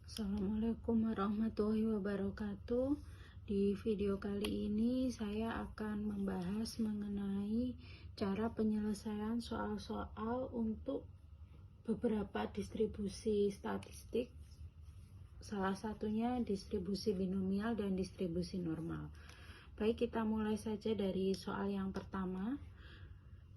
Assalamualaikum warahmatullahi wabarakatuh. Di video kali ini saya akan membahas mengenai cara penyelesaian soal-soal untuk beberapa distribusi statistik. Salah satunya distribusi binomial dan distribusi normal. Baik, kita mulai saja dari soal yang pertama.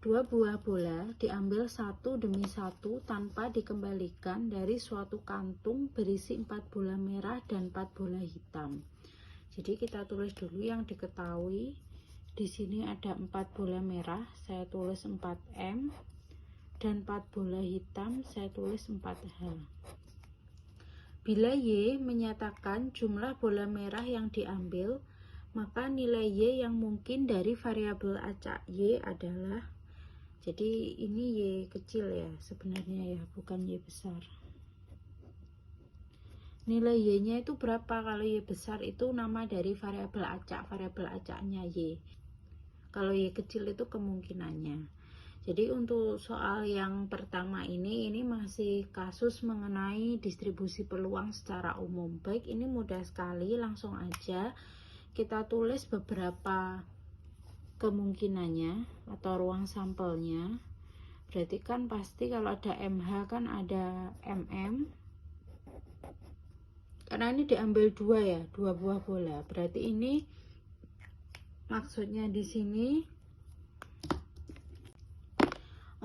Dua buah bola diambil satu demi satu tanpa dikembalikan dari suatu kantung berisi 4 bola merah dan 4 bola hitam. Jadi kita tulis dulu yang diketahui. Di sini ada 4 bola merah, saya tulis 4M, dan 4 bola hitam, saya tulis 4H. Bila Y menyatakan jumlah bola merah yang diambil, maka nilai Y yang mungkin dari variabel acak Y adalah, jadi ini Y kecil ya sebenarnya ya, bukan Y besar. Nilai Y nya itu berapa? Kalau Y besar itu nama dari variabel acaknya Y. Kalau Y kecil itu kemungkinannya. Jadi untuk soal yang pertama ini masih kasus mengenai distribusi peluang secara umum. Baik, ini mudah sekali, langsung aja kita tulis beberapa kemungkinannya atau ruang sampelnya. Berarti kan pasti kalau ada MH kan ada MM, karena ini diambil dua ya, 2 buah bola. Berarti ini maksudnya di sini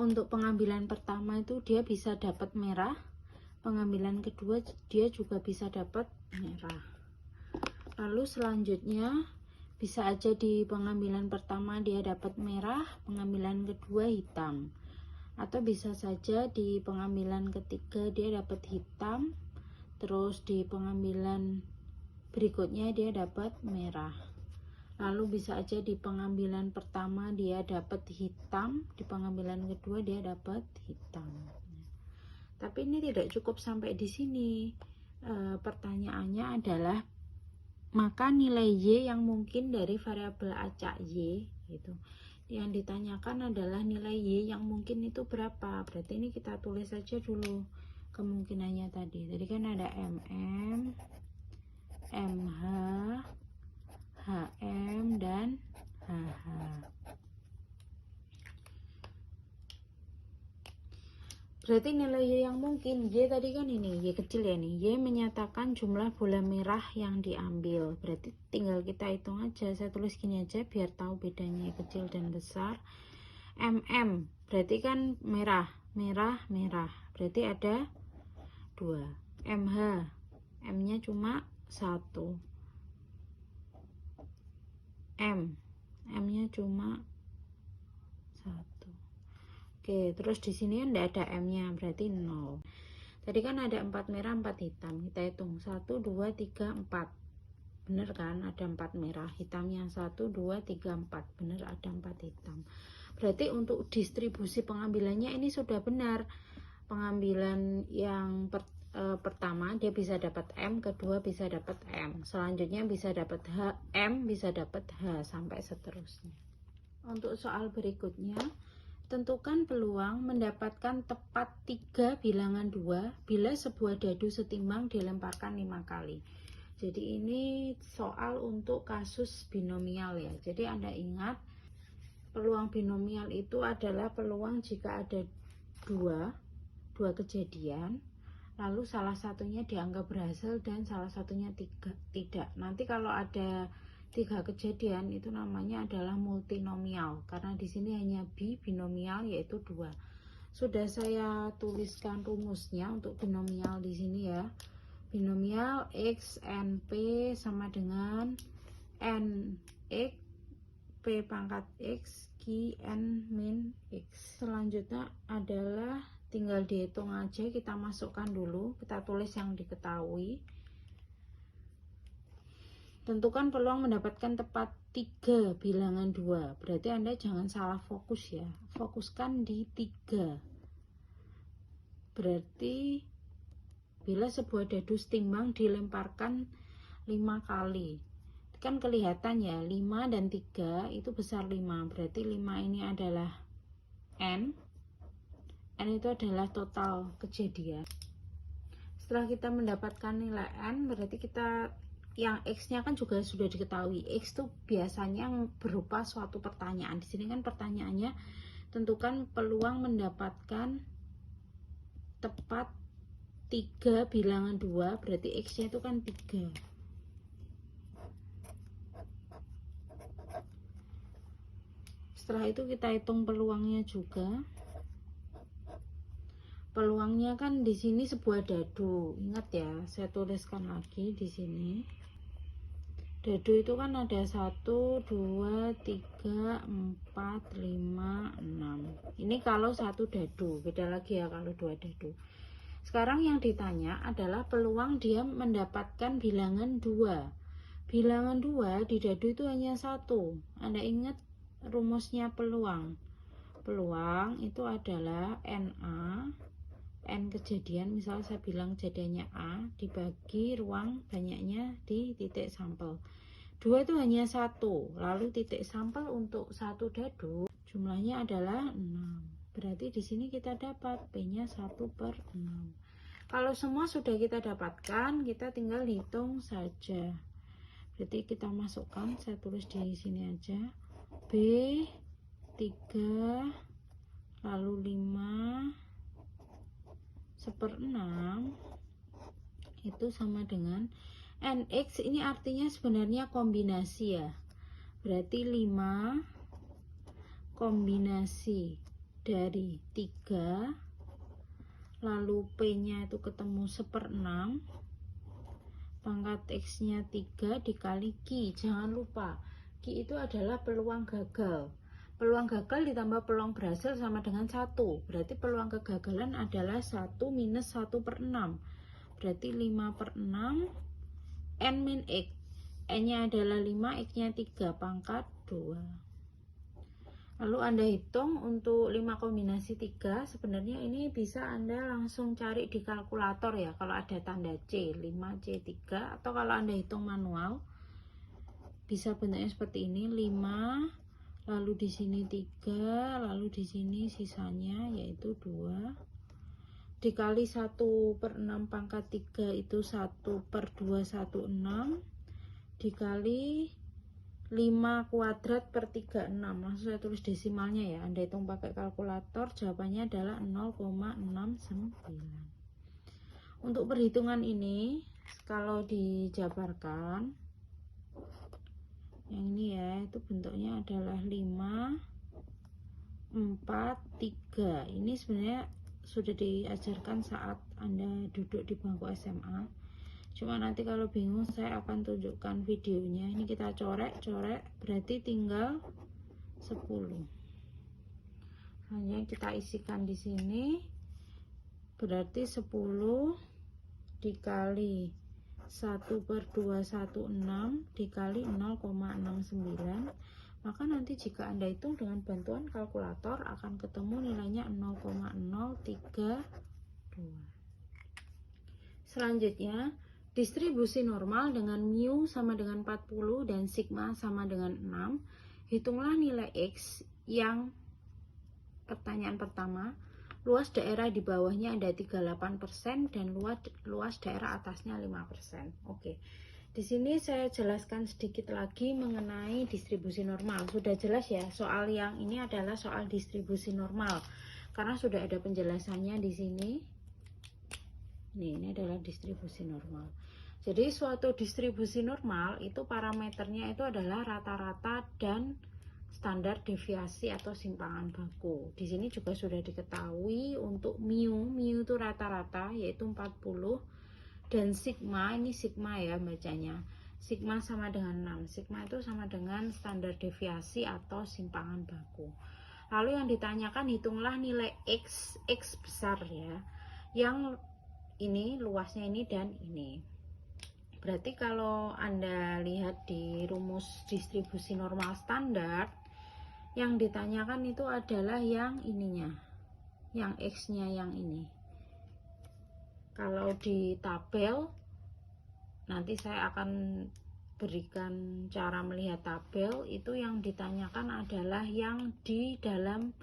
untuk pengambilan pertama itu dia bisa dapat merah, pengambilan kedua dia juga bisa dapat merah. Lalu selanjutnya bisa aja di pengambilan pertama dia dapat merah, pengambilan kedua hitam. Atau bisa saja di pengambilan ketiga dia dapat hitam, terus di pengambilan berikutnya dia dapat merah. Lalu bisa aja di pengambilan pertama dia dapat hitam, di pengambilan kedua dia dapat hitam. Tapi ini tidak cukup sampai di sini. Pertanyaannya adalah, maka nilai Y yang mungkin dari variabel acak Y gitu. Yang ditanyakan adalah nilai Y yang mungkin itu berapa. Berarti ini kita tulis saja dulu kemungkinannya tadi. Tadi kan ada MM, MH, HM, dan HH. Berarti nilai Y yang mungkin, Y tadi kan ini, Y kecil ya nih. Y menyatakan jumlah bola merah yang diambil. Berarti tinggal kita hitung aja. Saya tulis gini aja biar tahu bedanya Y kecil dan besar. MM, berarti kan merah, merah, merah. Berarti ada 2. MH, M-nya cuma 1. M-nya cuma 1. Oke, terus di sini enggak ada M-nya, berarti 0. Tadi kan ada 4 merah, 4 hitam. Kita hitung 1, 2, 3, 4. Bener kan? Ada 4 merah, hitamnya 1, 2, 3, 4. Bener ada 4 hitam. Berarti untuk distribusi pengambilannya ini sudah benar. Pengambilan yang pertama dia bisa dapat M, kedua bisa dapat M. Selanjutnya bisa dapat H, M, bisa dapat H, sampai seterusnya. Untuk soal berikutnya, tentukan peluang mendapatkan tepat 3 bilangan 2 bila sebuah dadu setimbang dilemparkan 5 kali. Jadi ini soal untuk kasus binomial ya. Jadi Anda ingat, peluang binomial itu adalah peluang jika ada dua kejadian, lalu salah satunya dianggap berhasil dan salah satunya tidak. Nanti kalau ada 3 kejadian itu namanya adalah multinomial, karena di sini hanya binomial yaitu 2. Sudah saya tuliskan rumusnya untuk binomial di sini ya. Binomial X N P sama dengan N X P pangkat X Q N min X. Selanjutnya adalah tinggal dihitung aja, kita masukkan dulu, kita tulis yang diketahui. Tentukan peluang mendapatkan tepat 3 bilangan 2. Berarti Anda jangan salah fokus ya. Fokuskan di 3. Berarti bila sebuah dadu setimbang dilemparkan 5 kali. Kan kelihatan ya, 5 dan 3 itu besar 5. Berarti 5 ini adalah N. N itu adalah total kejadian. Setelah kita mendapatkan nilai N, berarti kita yang X-nya kan juga sudah diketahui. X itu biasanya berupa suatu pertanyaan. Di sini kan pertanyaannya tentukan peluang mendapatkan tepat 3 bilangan 2, berarti X-nya itu kan 3. Setelah itu kita hitung peluangnya juga. Peluangnya kan di sini sebuah dadu. Ingat ya, saya tuliskan lagi di sini. Dadu itu kan ada 1, 2, 3, 4, 5, 6. Ini kalau satu dadu, beda lagi ya kalau 2 dadu. Sekarang yang ditanya adalah peluang dia mendapatkan bilangan 2. Bilangan 2 di dadu itu hanya 1. Anda ingat rumusnya peluang. Peluang itu adalah NA, N kejadian, misal saya bilang kejadiannya A, dibagi ruang banyaknya di titik sampel. 2 itu hanya 1, lalu titik sampel untuk satu dadu jumlahnya adalah 6. Berarti di sini kita dapat P-nya 1/6. Kalau semua sudah kita dapatkan, kita tinggal hitung saja. Berarti kita masukkan, saya tulis di sini aja. B 3 lalu 5/6 itu sama dengan NX. Ini artinya sebenarnya kombinasi ya, berarti 5 kombinasi dari 3 lalu P nya itu ketemu 1/6, pangkat X nya 3 dikali Q. Jangan lupa Q itu adalah peluang gagal. Peluang gagal ditambah peluang berhasil sama dengan 1. Berarti peluang kegagalan adalah 1 minus 1/6. Berarti 5/6 N min X. N nya adalah 5, X nya 3, pangkat 2. Lalu Anda hitung untuk 5 kombinasi 3. Sebenarnya ini bisa Anda langsung cari di kalkulator ya, kalau ada tanda C, 5C3. Atau kalau Anda hitung manual, bisa bentuknya seperti ini, 5 lalu di sini 3, lalu di sini sisanya yaitu 2 dikali 1/6 pangkat 3 itu 1/216 dikali 5 kuadrat per 36. Langsung saya tulis desimalnya ya, Anda hitung pakai kalkulator, jawabannya adalah 0,69. Untuk perhitungan ini kalau dijabarkan yang ini ya, itu bentuknya adalah 5 4 3. Ini sebenarnya sudah diajarkan saat Anda duduk di bangku SMA. Cuma nanti kalau bingung saya akan tunjukkan videonya. Ini kita coret-coret, berarti tinggal 10. Hanya kita isikan di sini, berarti 10 dikali 1/216 dikali 0,69. Maka nanti jika Anda hitung dengan bantuan kalkulator akan ketemu nilainya 0,032. Selanjutnya, distribusi normal dengan mu sama dengan 40 dan sigma sama dengan 6. Hitunglah nilai X yang pertanyaan pertama. Luas daerah di bawahnya ada 38% dan luas daerah atasnya 5%. Oke. Di sini saya jelaskan sedikit lagi mengenai distribusi normal. Sudah jelas ya, soal yang ini adalah soal distribusi normal. Karena sudah ada penjelasannya di sini. Ini adalah distribusi normal. Jadi suatu distribusi normal itu parameternya itu adalah rata-rata dan standar deviasi atau simpangan baku. Di sini juga sudah diketahui untuk mu itu rata-rata yaitu 40 dan sigma, ini sigma ya bacanya. Sigma sama dengan 6. Sigma itu sama dengan standar deviasi atau simpangan baku. Lalu yang ditanyakan hitunglah nilai X besar ya. Yang ini luasnya ini dan ini. Berarti kalau Anda lihat di rumus distribusi normal standar, yang ditanyakan itu adalah yang ininya, yang X-nya yang ini. Kalau di tabel, nanti saya akan berikan cara melihat tabel. Itu yang ditanyakan adalah yang di dalam,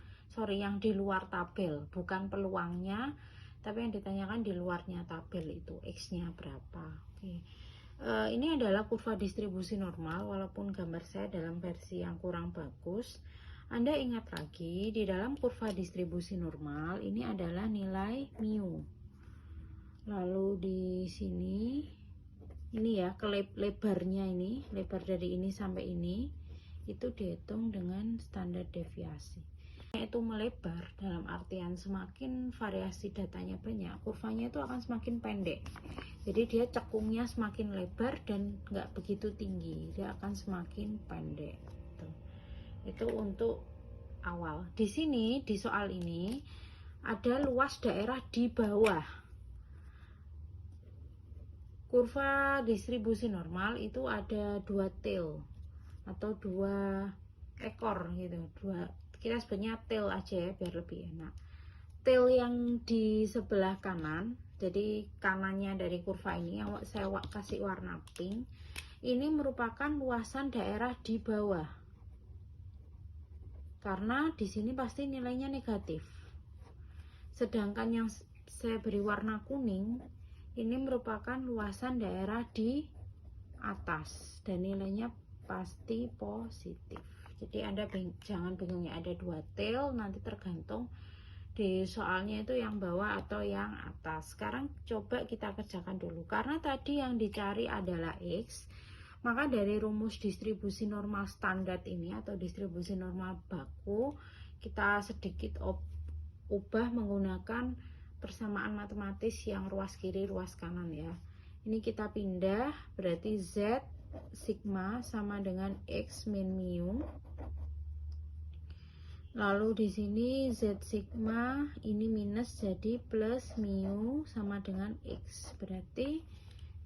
yang di luar tabel, bukan peluangnya, tapi yang ditanyakan di luarnya tabel itu X-nya berapa. Oke. Ini adalah kurva distribusi normal, walaupun gambar saya dalam versi yang kurang bagus. Anda ingat lagi, di dalam kurva distribusi normal ini adalah nilai mu. Lalu di sini ini ya, lebarnya ini, lebar dari ini sampai ini itu dihitung dengan standar deviasi. Itu melebar dalam artian semakin variasi datanya banyak, kurvanya itu akan semakin pendek. Jadi dia cekungnya semakin lebar dan nggak begitu tinggi, dia akan semakin pendek. Itu untuk awal. Di sini di soal ini ada luas daerah di bawah. Kurva distribusi normal itu ada dua tail atau dua ekor gitu, kita sebutnya tail aja ya biar lebih enak. Tail yang di sebelah kanan, jadi kanannya dari kurva ini yang saya kasih warna pink, ini merupakan luasan daerah di bawah. Karena di sini pasti nilainya negatif. Sedangkan yang saya beri warna kuning ini merupakan luasan daerah di atas dan nilainya pasti positif. Jadi Anda jangan bingung ya, ada dua tail, nanti tergantung di soalnya itu yang bawah atau yang atas. Sekarang coba kita kerjakan dulu. Karena tadi yang dicari adalah X, maka dari rumus distribusi normal standar ini atau distribusi normal baku, kita sedikit ubah menggunakan persamaan matematis yang ruas kiri ruas kanan ya. Ini kita pindah, berarti Z sigma sama dengan X min mu. Lalu di sini Z sigma ini minus jadi plus mu sama dengan X. Berarti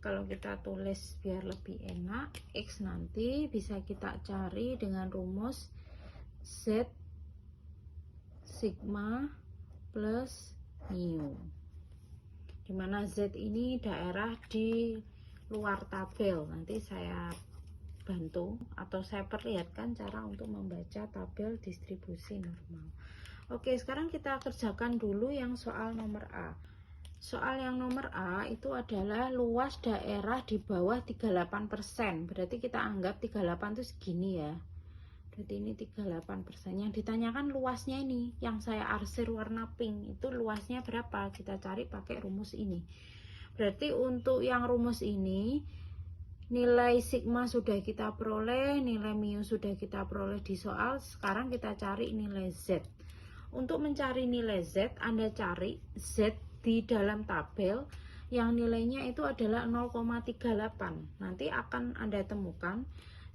kalau kita tulis biar lebih enak, X nanti bisa kita cari dengan rumus Z sigma plus mu, dimana Z ini daerah di luar tabel. Nanti saya bantu atau saya perlihatkan cara untuk membaca tabel distribusi normal. Oke, sekarang kita kerjakan dulu yang soal nomor A. Soal yang nomor A itu adalah luas daerah di bawah 38%. Berarti kita anggap 38 itu segini ya. Berarti ini 38%. Yang ditanyakan luasnya ini, yang saya arsir warna pink, itu luasnya berapa? Kita cari pakai rumus ini. Berarti untuk yang rumus ini, nilai sigma sudah kita peroleh, nilai mu sudah kita peroleh di soal. Sekarang kita cari nilai Z. Untuk mencari nilai Z, Anda cari Z di dalam tabel yang nilainya itu adalah 0,38. Nanti akan Anda temukan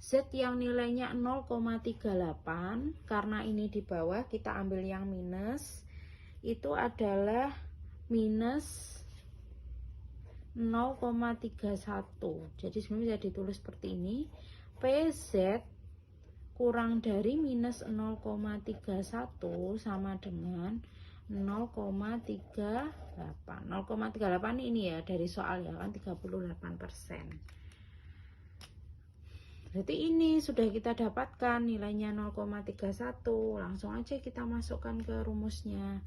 Z yang nilainya 0,38, karena ini di bawah kita ambil yang minus, itu adalah minus 0,31. Jadi sebenarnya bisa ditulis seperti ini, PZ kurang dari minus 0,31 sama dengan 0,38. 0,38 ini ya dari soal ya kan 38%. Berarti ini sudah kita dapatkan nilainya 0,31. Langsung aja kita masukkan ke rumusnya.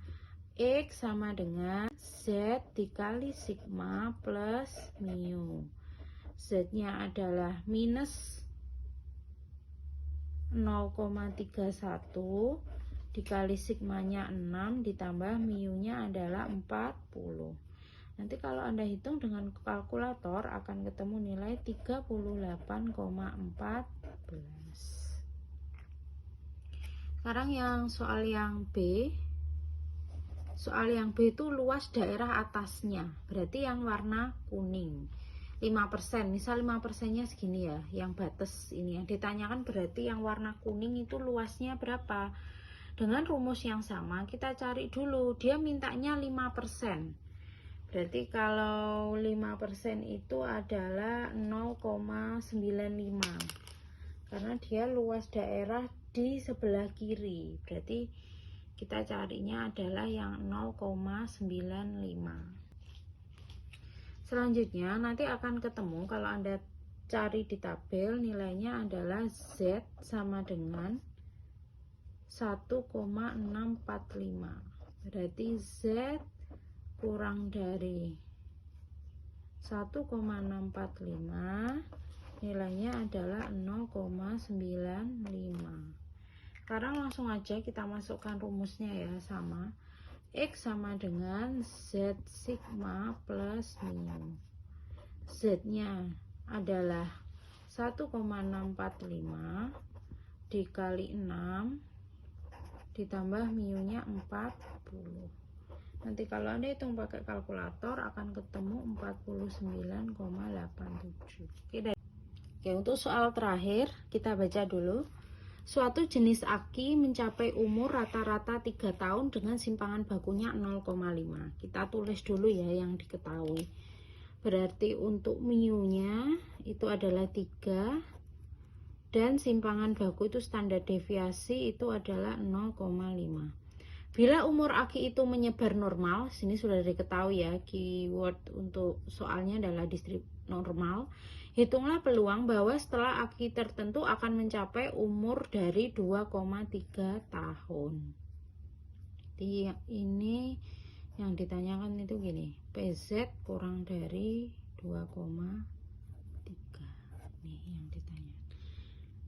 X sama dengan Z dikali sigma plus mu. Z nya adalah minus 0,31 dikali sigmanya 6 ditambah mu nya adalah 40. Nanti kalau Anda hitung dengan kalkulator akan ketemu nilai 38,14. Sekarang yang soal yang B. Soal yang B itu luas daerah atasnya, berarti yang warna kuning 5%, misal 5% nya segini ya, yang batas ini yang ditanyakan. Berarti yang warna kuning itu luasnya berapa? Dengan rumus yang sama kita cari dulu, dia mintanya 5%. Berarti kalau 5% itu adalah 0,95, karena dia luas daerah di sebelah kiri. Berarti kita carinya adalah yang 0,95. Selanjutnya nanti akan ketemu kalau Anda cari di tabel, nilainya adalah Z sama dengan 1,645. Berarti Z kurang dari 1,645, nilainya adalah 0,95. Sekarang langsung aja kita masukkan rumusnya ya, sama X sama dengan Z sigma plus mu. Z nya adalah 1,645 dikali 6 ditambah mu nya 40. Nanti kalau Anda hitung pakai kalkulator akan ketemu 49,87. Oke, untuk soal terakhir kita baca dulu. Suatu jenis aki mencapai umur rata-rata 3 tahun dengan simpangan bakunya 0,5. Kita tulis dulu ya yang diketahui. Berarti untuk mu-nya itu adalah 3 dan simpangan baku itu standar deviasi itu adalah 0,5. Bila umur aki itu menyebar normal, sini sudah diketahui ya, keyword untuk soalnya adalah normal. Hitunglah peluang bahwa setelah aki tertentu akan mencapai umur dari 2,3 tahun. Jadi ini yang ditanyakan itu gini, PZ kurang dari 2,3. Nih yang ditanya.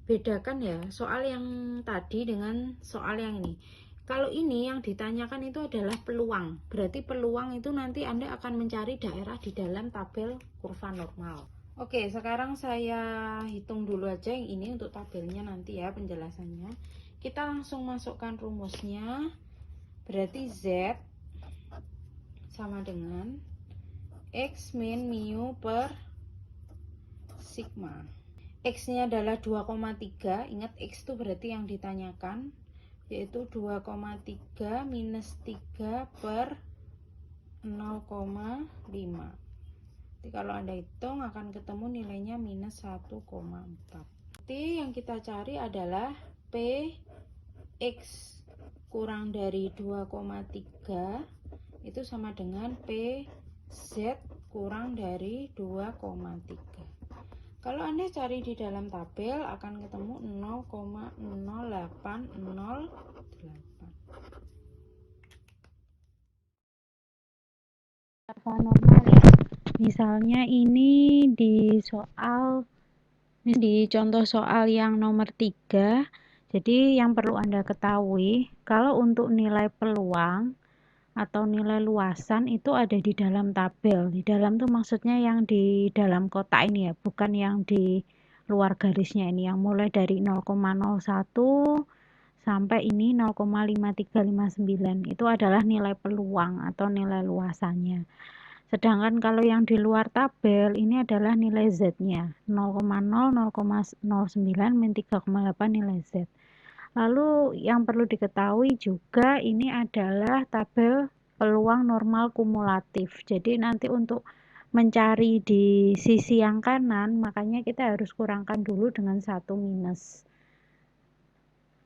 Bedakan ya soal yang tadi dengan soal yang ini. Kalau ini yang ditanyakan itu adalah peluang. Berarti peluang itu nanti Anda akan mencari daerah di dalam tabel kurva normal. Oke, sekarang saya hitung dulu aja yang ini untuk tabelnya nanti ya penjelasannya. Kita langsung masukkan rumusnya. Berarti Z sama dengan X min mu per sigma. X nya adalah 2,3. Ingat X itu berarti yang ditanyakan, yaitu 2,3 minus 3 per 0,5. Jadi kalau Anda hitung akan ketemu nilainya minus 1,4. Jadi yang kita cari adalah PX kurang dari 2,3 itu sama dengan PZ kurang dari 2,3. Kalau Anda cari di dalam tabel akan ketemu 0,0808. Normal ya. Misalnya ini di contoh soal yang nomor 3. Jadi yang perlu Anda ketahui, kalau untuk nilai peluang atau nilai luasan itu ada di dalam tabel. Di dalam tuh maksudnya yang di dalam kotak ini ya, bukan yang di luar garisnya ini, yang mulai dari 0,01 sampai ini 0,5359 itu adalah nilai peluang atau nilai luasannya. Sedangkan kalau yang di luar tabel ini adalah nilai Z-nya 0,0, 0,09 min 3,8 nilai Z. Lalu yang perlu diketahui juga ini adalah tabel peluang normal kumulatif. Jadi nanti untuk mencari di sisi yang kanan, makanya kita harus kurangkan dulu dengan 1 minus.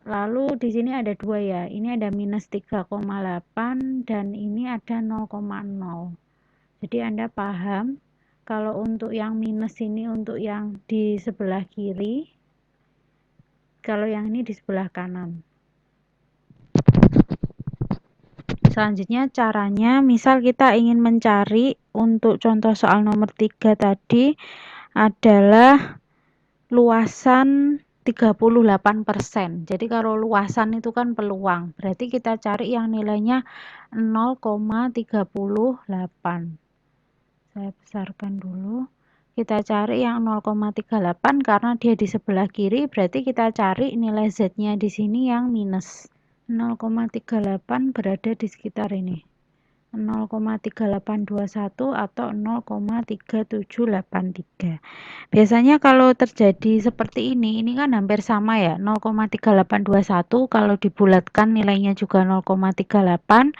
Lalu di sini ada 2 ya. Ini ada minus 3,8 dan ini ada 0,0. Jadi Anda paham kalau untuk yang minus ini untuk yang di sebelah kiri, kalau yang ini di sebelah kanan. Selanjutnya caranya, misal kita ingin mencari untuk contoh soal nomor 3 tadi adalah luasan 38%. Jadi kalau luasan itu kan peluang, berarti kita cari yang nilainya 0,38. Saya besarkan dulu. Kita cari yang 0,38 karena dia di sebelah kiri, berarti kita cari nilai Z-nya di sini yang minus. 0,38 berada di sekitar ini. 0,3821 atau 0,3783. Biasanya kalau terjadi seperti ini kan hampir sama ya, 0,3821 kalau dibulatkan nilainya juga 0,38,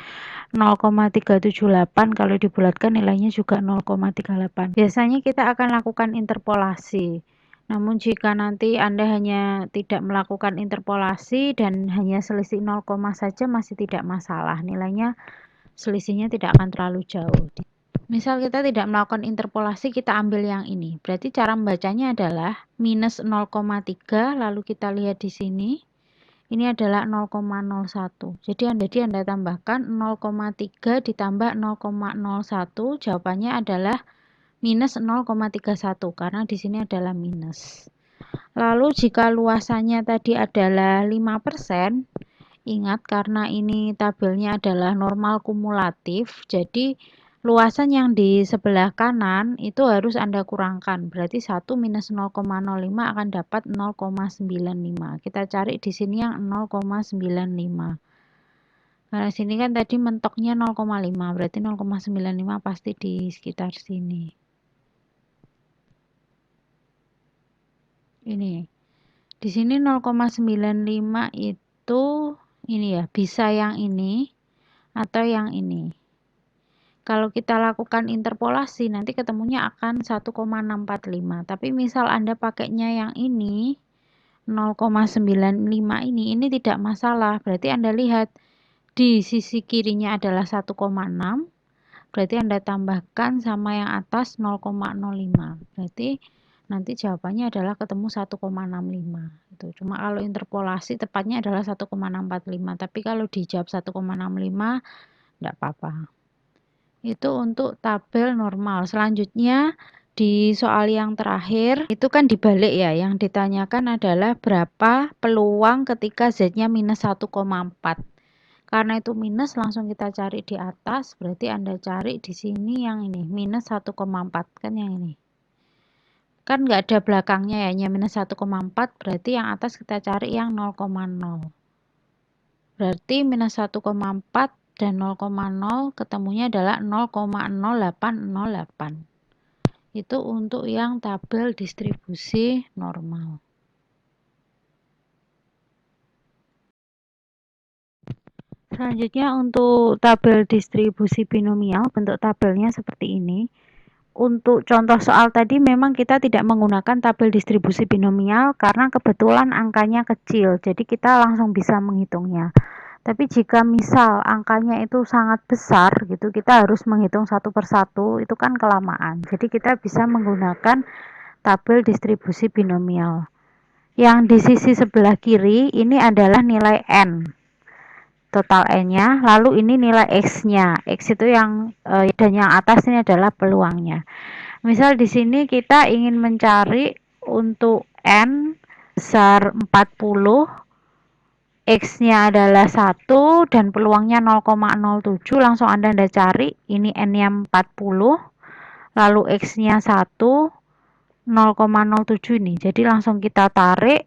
0,378 kalau dibulatkan nilainya juga 0,38. Biasanya kita akan lakukan interpolasi. Namun jika nanti Anda hanya tidak melakukan interpolasi dan hanya selisih 0, saja masih tidak masalah. Nilainya selisihnya tidak akan terlalu jauh. Misal kita tidak melakukan interpolasi, kita ambil yang ini. Berarti cara membacanya adalah minus 0,3 lalu kita lihat di sini. ini adalah 0,01. Jadi Anda tambahkan 0,3 ditambah 0,01, jawabannya adalah minus 0,31 karena di sini adalah minus. Lalu jika luasannya tadi adalah 5%, ingat karena ini tabelnya adalah normal kumulatif, jadi luasan yang di sebelah kanan itu harus Anda kurangkan. Berarti 1 minus 0,05 akan dapat 0,95. Kita cari di sini yang 0,95. Karena sini kan tadi mentoknya 0,5, berarti 0,95 pasti di sekitar sini. Ini. Di sini 0,95 itu ini ya, bisa yang ini atau yang ini. Kalau kita lakukan interpolasi nanti ketemunya akan 1,645. Tapi misal Anda pakainya yang ini 0,95 ini tidak masalah. Berarti Anda lihat di sisi kirinya adalah 1,6. Berarti Anda tambahkan sama yang atas 0,05. Berarti nanti jawabannya adalah ketemu 1,65. Itu. Cuma kalau interpolasi tepatnya adalah 1,645. Tapi kalau dijawab 1,65 enggak apa-apa. Itu untuk tabel normal. Selanjutnya di soal yang terakhir itu kan dibalik ya, yang ditanyakan adalah berapa peluang ketika Z-nya minus 1,4. Karena itu minus langsung kita cari di atas, berarti Anda cari di sini yang ini minus 1,4 kan yang ini. Kan nggak ada belakangnya ya, hanya minus 1,4, berarti yang atas kita cari yang 0,0. Berarti minus 1,4 dan 0,0 ketemunya adalah 0,0808. Itu untuk yang tabel distribusi normal. Selanjutnya untuk tabel distribusi binomial, bentuk tabelnya seperti ini. Untuk contoh soal tadi memang kita tidak menggunakan tabel distribusi binomial karena kebetulan angkanya kecil, jadi kita langsung bisa menghitungnya. Tapi jika misal angkanya itu sangat besar gitu, kita harus menghitung satu persatu, itu kan kelamaan. Jadi kita bisa menggunakan tabel distribusi binomial. Yang di sisi sebelah kiri ini adalah nilai N, total N-nya, lalu ini nilai X-nya. X itu yang dan yang atas ini adalah peluangnya. Misal di sini kita ingin mencari untuk N besar 40, X-nya adalah 1 dan peluangnya 0,07, langsung Anda cari, ini N-nya 40, lalu X-nya 1, 0,07 ini. Jadi langsung kita tarik,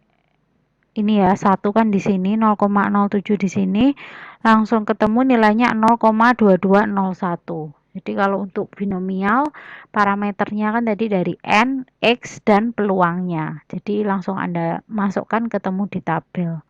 ini ya, 1 kan di sini, 0,07 di sini, langsung ketemu nilainya 0,2201. Jadi kalau untuk binomial, parameternya kan tadi dari N, X, dan peluangnya. Jadi langsung Anda masukkan ketemu di tabel.